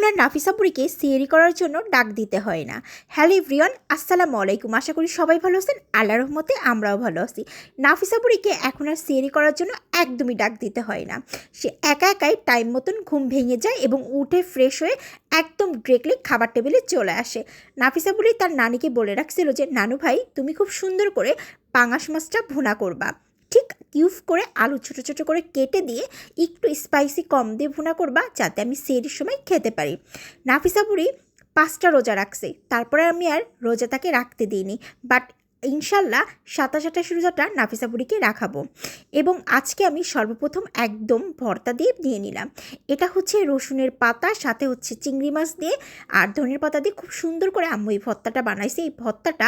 এখন আর নাফিসা বুড়িকে সিয়েরি করার জন্য ডাক দিতে হয় না। হ্যালো এভরিওয়ান, আসসালামু আলাইকুম। আশা করি সবাই ভালো আছেন। আল্লাহর রহমতে আমরাও ভালো আছি। নাফিসা বুড়িকে এখন আর সিয়েরি করার জন্য একদমই ডাক দিতে হয় না। সে একা একাই টাইম মতন ঘুম ভেঙে যায় এবং উঠে ফ্রেশ হয়ে একদম ডিরেক্টলি খাবার টেবিলে চলে আসে। নাফিসা বুড়ি তার নানিকে বলে রাখছিল যে, নানু ভাই তুমি খুব সুন্দর করে পাঙাশ মাছটা ভুনা করবা, ঠিক কিউব করে আলু ছোটো ছোটো করে কেটে দিয়ে একটু স্পাইসি কম দিয়ে ভুনা করবা, যাতে আমি সেহরির সময় খেতে পারি। নাফিসা বুড়ি 5টা রোজা রাখছে, তারপরে আমি আর রোজা তাকে রাখতে দিইনি, বাট ইনশাল্লাহ 27 রোজাটা নাফিসা বুড়িকে রাখাবো। এবং আজকে আমি সর্বপ্রথম একদম ভর্তা দিয়ে নিয়ে নিলাম। এটা হচ্ছে রসুনের পাতা, সাথে হচ্ছে চিংড়ি মাছ দিয়ে আর ধনের পাতা দিয়ে খুব সুন্দর করে আম্মু এই ভর্তাটা বানাইছে। এই ভর্তাটা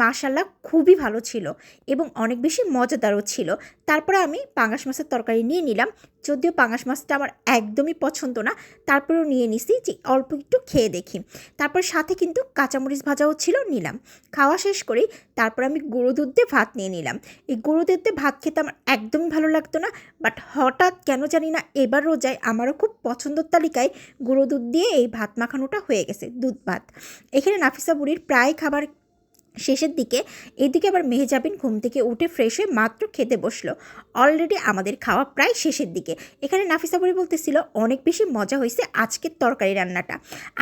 মাশাল্লাহ খুবই ভালো ছিল এবং অনেক বেশি মজাদারও ছিল। তারপরে আমি পাঙাশ মাছের তরকারি নিয়ে নিলাম। যদিও পাঙাশ মাছটা আমার একদমই পছন্দ না, তারপরেও নিয়ে নিছি যে অল্প একটু খেয়ে দেখি। তারপর সাথে কিন্তু কাঁচামরিচ ভাজাও ছিল, নিলাম। খাওয়া শেষ করেই তারপর আমি গুঁড়ো দুধ দিয়ে ভাত নিয়ে নিলাম। এই গুঁড়ো দুধ দিয়ে ভাত খেতে আমার একদমই ভালো লাগতো না, বাট হঠাৎ কেন জানি না এবার রোজায় আমারও খুব পছন্দের তালিকায় গুঁড়ো দুধ দিয়ে এই ভাত মাখানোটা হয়ে গেছে, দুধ ভাত। এখানে নাফিসা বুড়ির প্রায় খাবার শেষের দিকে, এদিকে আবার মেহজাবিন ঘুম থেকে উঠে ফ্রেশ হয়ে মাত্র খেতে বসলো। অলরেডি আমাদের খাওয়া প্রায় শেষের দিকে। এখানে নাফিসা বুড়ি বলতেছিল অনেক বেশি মজা হয়েছে আজকের তরকারি রান্নাটা,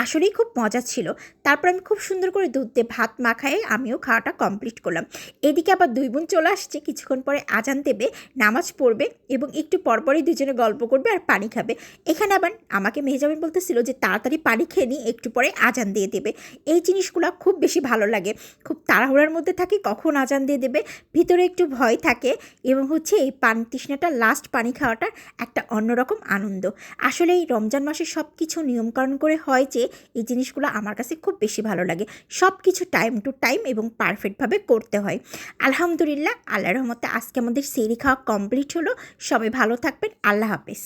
আসলেই খুব মজা ছিল। তারপর আমি খুব সুন্দর করে দুধ দিয়ে ভাত মাখায়ে আমিও খাওয়াটা কমপ্লিট করলাম। এদিকে আবার দুই বোন চলে আসছে, কিছুক্ষণ পরে আজান দেবে, নামাজ পড়বে এবং একটু পরপরই দুজনে গল্প করবে আর পানি খাবে। এখানে আবার আমাকে মেহজাবিন বলতেছিল যে তাড়াতাড়ি পানি খেয়ে নিই, একটু পরে আজান দিয়ে দেবে। এই জিনিসগুলো খুব বেশি ভালো লাগে। খুব তাড়াহুড়ার মধ্যে থাকি কখন আজান দিয়ে দেবে, ভিতরে একটু ভয় থাকে এবং হচ্ছে এই পানি তৃষ্ণাটা, লাস্ট পানি খাওয়াটা একটা অন্যরকম আনন্দ। আসলে এই রমজান মাসে সব কিছু নিয়মকানুন করে হয় যে এই জিনিসগুলো আমার কাছে খুব বেশি ভালো লাগে। সব কিছু টাইম টু টাইম এবং পারফেক্টভাবে করতে হয়। আলহামদুলিল্লাহ, আল্লাহর রহমতে আজকে আমাদের সেহরি খাওয়া কমপ্লিট হলো। সবাই ভালো থাকবেন। আল্লাহ হাফেজ।